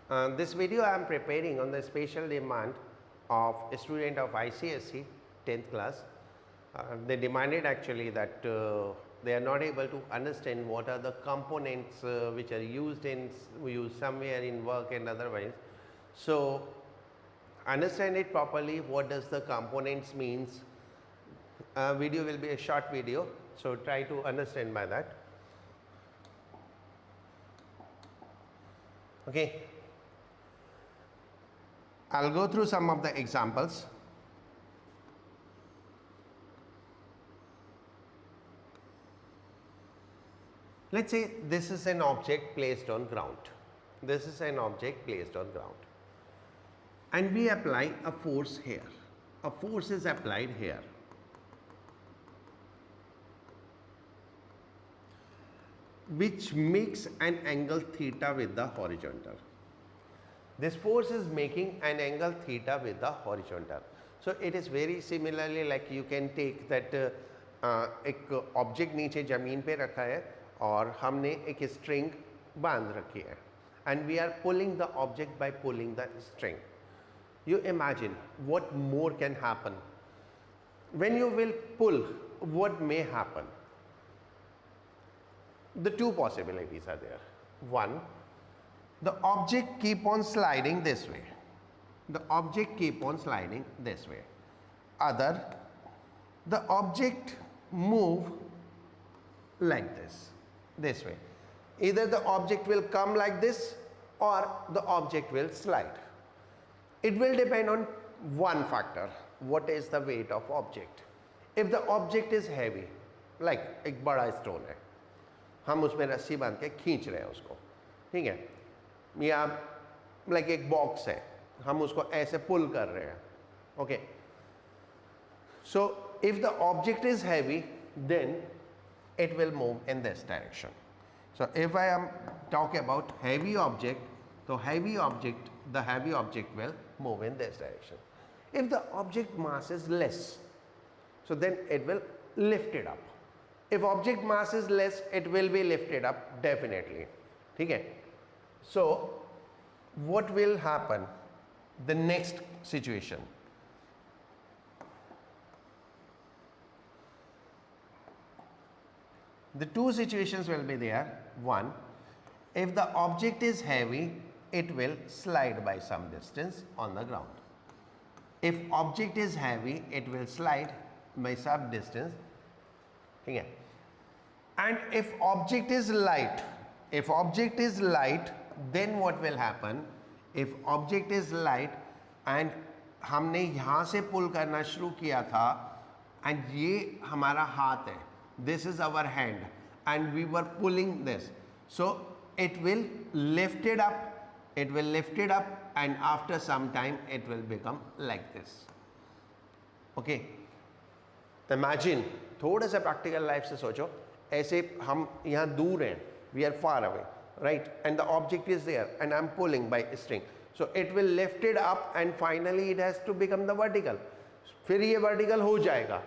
This video I am preparing on the special demand of a student of ICSE 10th class. They demanded actually that they are not able to understand what are the components which are used somewhere in work and otherwise. So understand it properly, what does the components means. Video will be a short video, so try to understand by that. Okay. I'll go through some of the examples. Let's say this is an object placed on ground. This is an object placed on ground. And we apply a force here. A force is applied here. Which makes an angle theta with the horizontal. This force is making an angle theta with the horizontal. So it is very similarly like you can take that एक object नीचे ज़मीन पे रखा है और हमने एक string बांध रखी है and we are pulling the object by pulling the string. You imagine what more can happen. When you will pull, what may happen? The two possibilities are there. One, the object keep on sliding this way. The object keep on sliding this way. Other, the object move like this way. Either the object will come like this or the object will slide. It will depend on one factor. What is the weight of object? If the object is heavy, like एक बड़ा stone है, हम उसमें रस्सी बांध के खींच रहे हैं उसको, ठीक है, या लाइक एक बॉक्स है, हम उसको ऐसे पुल कर रहे हैं. Okay, so if the object is heavy then it will move in this direction. So if I am talk about heavy object, तो heavy object, the heavy object will move in this direction. If the object mass is less, so then it will lift it up. If object mass is less, it will be lifted up definitely. ठीक है. So what will happen? The next situation. The two situations will be there. One, if the object is heavy, it will slide by some distance on the ground. If object is heavy, it will slide by some distance. ठीक है. And if object is light, then what will happen? If object is light and हमने यहाँ से पुल करना शुरू किया था and ये हमारा हाथ है, this is our hand and we were pulling this, so it will lift it up and after some time it will become like this. Okay. Imagine, थोड़ा सा प्रैक्टिकल लाइफ से सोचो, ऐसे हम यहाँ दूर हैं, we are far away, right, and the object is there and I am pulling by string, so it will lift it up and finally it has to become the vertical. फिर ये vertical हो जाएगा.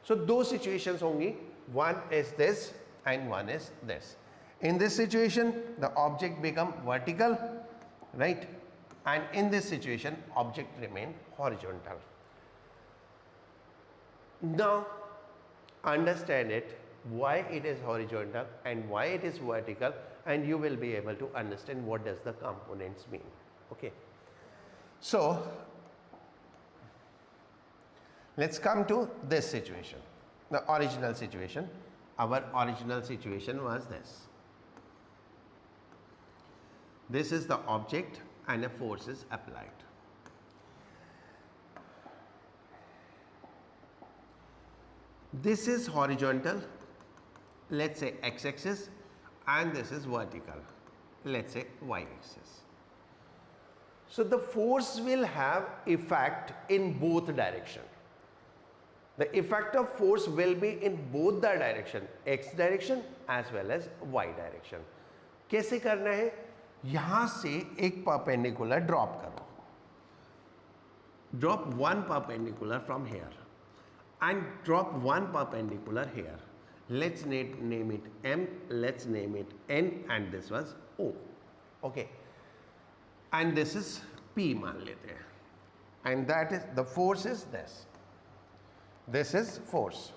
So दो situations होंगी, one is this and one is this. In this situation the object become vertical, right, and in this situation object remain horizontal. Now understand it, why it is horizontal and why it is vertical, and you will be able to understand what does the components mean. Okay, so let's come to this situation, the original situation. Our original situation was this. This is the object and a force is applied. This is horizontal, let's say x-axis, and this is vertical, let's say y-axis. So the force will have effect in both direction. The effect of force will be in both the direction, x direction as well as y direction. कैसे करना है? यहाँ से एक perpendicular drop करो. Drop one perpendicular from here. And drop one perpendicular here. Let's name it M, let's name it N, and this was O. Okay. And this is P मान लेते हैं, and that is the force is this is force,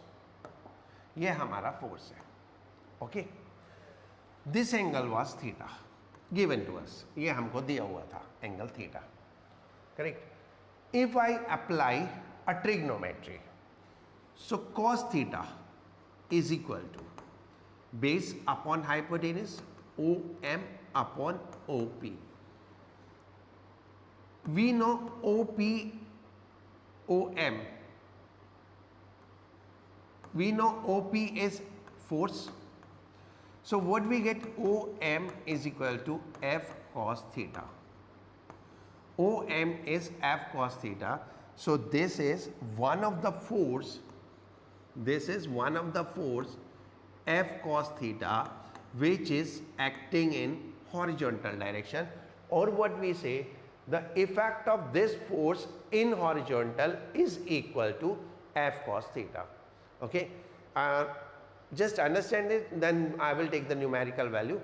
ये हमारा force है. Okay, this angle was theta given to us, ये हमको दिया हुआ था angle theta, correct. If I apply a trigonometry, so cos theta is equal to base upon hypotenuse OM upon OP. We know OP, OM. We know OP is force. So what we get, OM is equal to F cos theta. OM is F cos theta. So this is one of the force. This is one of the force F cos theta which is acting in horizontal direction, or what we say, the effect of this force in horizontal is equal to F cos theta. Okay, just understand it, then I will take the numerical value.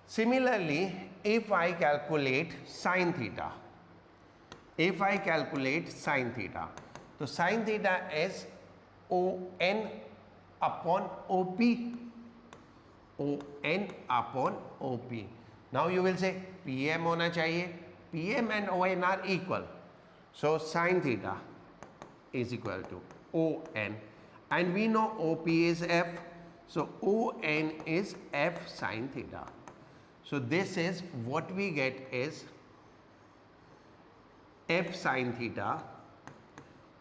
Similarly, if I calculate sin theta, so sin theta is ON upon OP. ON upon OP. Now you will say PM होना चाहिए. PM and ON are equal. So sin theta is equal to ON. And we know OP is F. So ON is F sin theta. So this is what we get is F sin theta,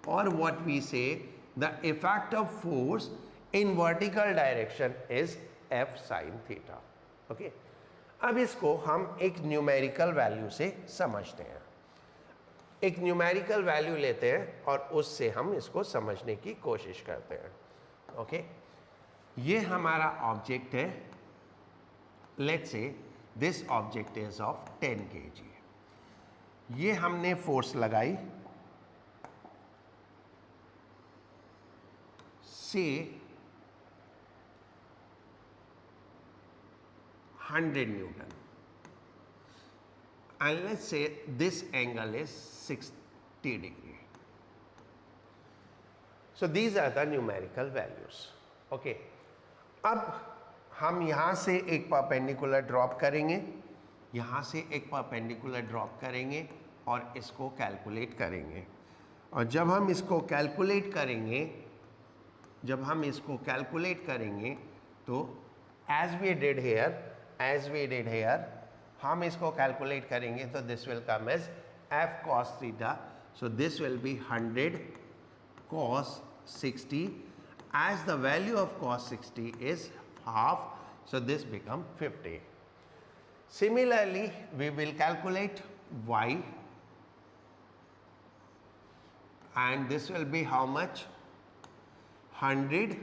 or what we say, the effect of force in vertical direction is F sin theta. Okay, अब इसको हम एक numerical value से समझते हैं. एक numerical value लेते हैं और उससे हम इसको समझने की कोशिश करते हैं. ओके, ये हमारा ऑब्जेक्ट है. Let's say this object is of 10 kg. ये हमने फोर्स लगाई से 100 Newton, and let's say this angle is 60 degree. So these are the numerical values. Okay, अब हम यहाँ से एक परपेंडिकुलर ड्रॉप करेंगे, यहाँ से एक परपेंडिकुलर ड्रॉप करेंगे और इसको कैलकुलेट करेंगे. और जब हम इसको कैलकुलेट करेंगे, तो as we did here, हम इसको कैलकुलेट करेंगे तो this will come as F cos theta. So this will be 100 cos 60, as the value of cos 60 is half, so this become 50. Similarly, we will calculate Y, and this will be how much? 100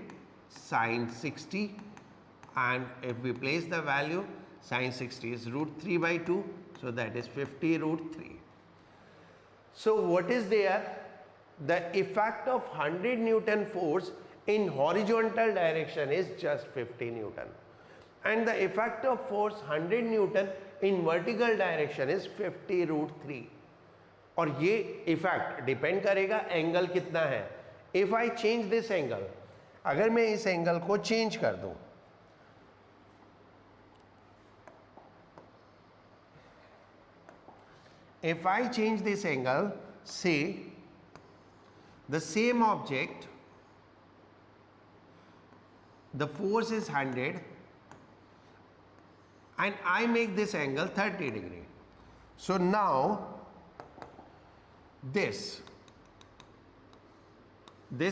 sin 60, and if we place the value, sin 60 is √3/2, so that is 50 √3. So what is there? The effect of 100 Newton force in horizontal direction is just 50 Newton, and the effect of force 100 Newton in vertical direction is 50 √3. और ये effect depend करेगा angle कितना है. If I change this angle, अगर मैं इस angle को change कर दूं, if I change this angle, say the same object, the force is 100, and I make this angle 30 degree. So now this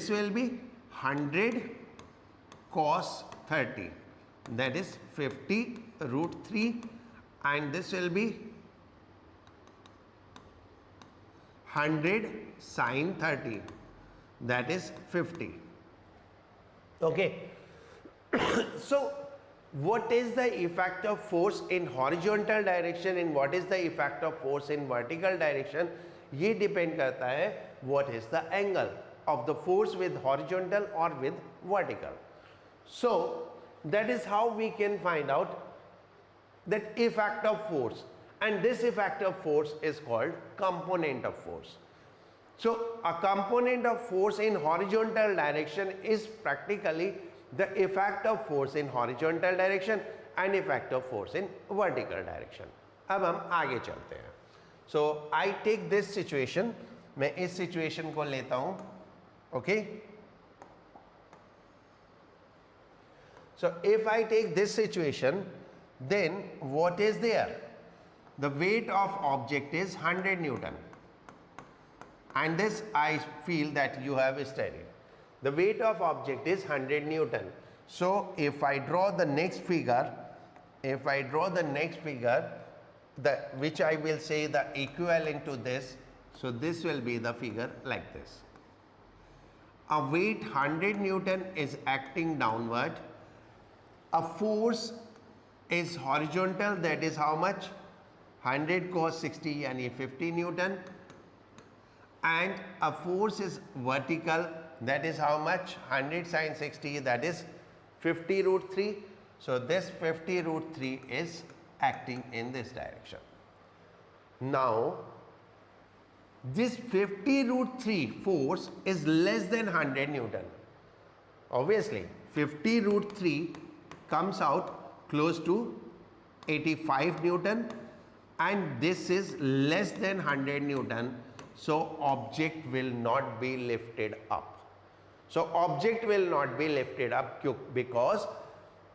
will be 100 cos 30, that is 50 √3, and this will be 100 sin 30, that is 50. Okay. So what is the effect of force in horizontal direction and what is the effect of force in vertical direction? ये depend करता है what is the angle of the force with horizontal or with vertical. So that is how we can find out that effect of force. and this effective force is called component of force. So a component of force in horizontal direction is practically the effective force in horizontal direction and effective force in vertical direction. अब हम आगे चलते हैं. So I take this situation, मैं इस situation को लेता हूँ, okay? So if I take this situation, then what is there? The weight of object is 100 Newton. And this I feel that you have studied. The weight of object is 100 Newton. So if I draw the next figure, which I will say the equivalent to this, so this will be the figure like this. A weight 100 Newton is acting downward. A force is horizontal, that is how much? 100 cos 60 yani 50 Newton. And a force is vertical, that is how much? 100 sin 60, that is 50 root 3. So this 50 root 3 is acting in this direction. Now this 50 root 3 force is less than 100 Newton. Obviously 50 root 3 comes out close to 85 Newton, and this is less than 100 Newton. So object will not be lifted up. So object will not be lifted up because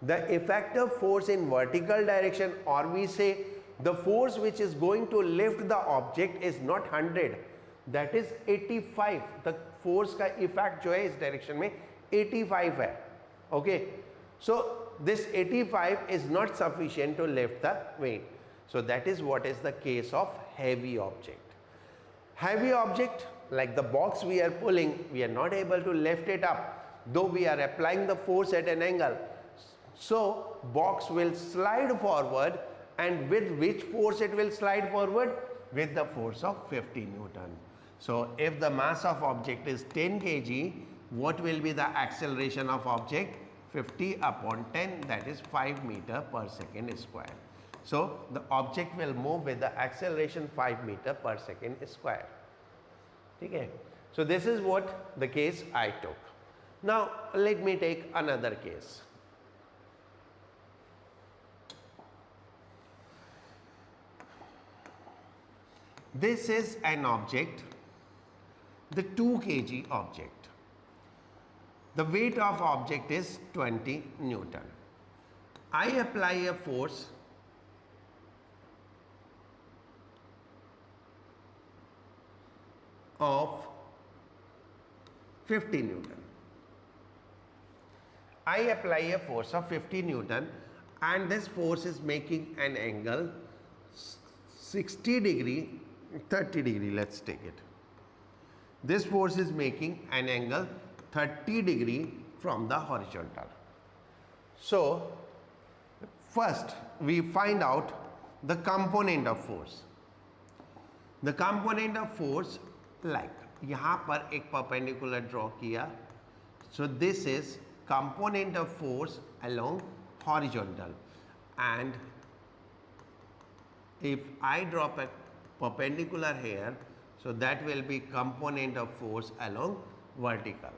the effective force in vertical direction, or we say the force which is going to lift the object, is not 100, that is 85. The force का effect जो है इस direction में 85 है. Okay. So this 85 is not sufficient to lift the weight. So that is what is the case of heavy object. Heavy object like the box we are pulling, we are not able to lift it up, though we are applying the force at an angle. So box will slide forward, and with which force it will slide forward? With the force of 50 Newton. So if the mass of object is 10 kg, what will be the acceleration of object? 50 upon 10, that is 5 meter per second square. So the object will move with the acceleration 5 meter per second square. Okay. So this is what the case I took. Now let me take another case. This is an object, the 2 kg object. The weight of object is 20 Newton. I apply a force of 50 Newton. I apply a force of 50 Newton, and this force is making an angle 60 degree, 30 degree, let's take it. This force is making an angle 30 degree from the horizontal. So first we find out the component of force. The component of force, like यहाँ पर एक perpendicular draw किया, so this is component of force along horizontal, and if I drop a perpendicular here, so that will be component of force along vertical.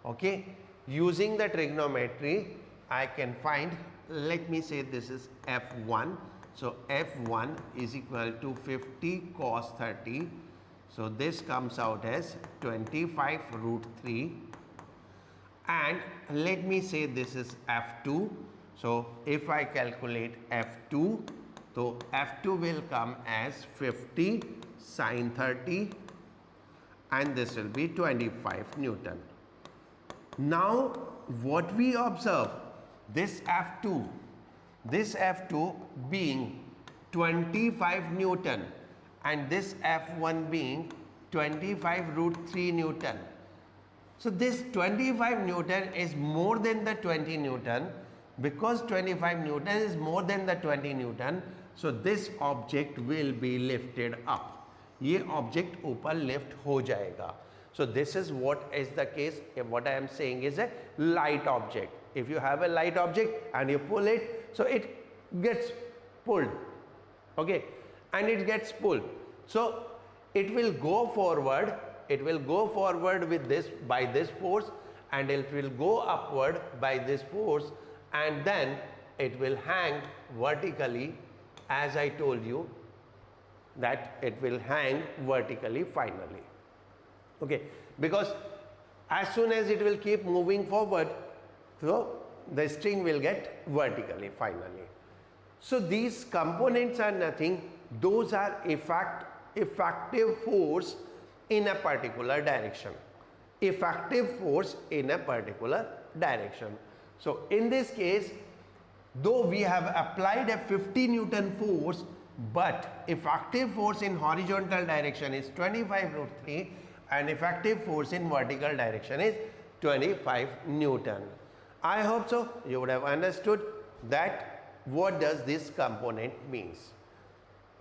Okay, using the trigonometry I can find, let me say this is F1. So F1 is equal to 50 cos 30. So this comes out as 25 root 3. And let me say this is F2. So if I calculate F2, so F2 will come as 50 sin 30, and this will be 25 Newton. Now what we observe, this F2 being 25 Newton and this F1 being 25 root 3 Newton. So this 25 Newton is more than the 20 Newton. Because 25 Newton is more than the 20 Newton, so this object will be lifted up. ये object ऊपर lift हो जाएगा. So this is what is the case. What I am saying is a light object. If you have a light object and you pull it, so it gets pulled. Okay. and it gets pulled. So it will go forward, with this, by this force, and it will go upward by this force, and then it will hang vertically, as I told you that it will hang vertically finally. Okay, because as soon as it will keep moving forward, so the string will get vertically finally. So these components are nothing, those are effective force in a particular direction. Effective force in a particular direction. So in this case, though we have applied a 50 Newton force, but effective force in horizontal direction is 25 root 3 and effective force in vertical direction is 25 Newton. I hope so you would have understood that what does this component means.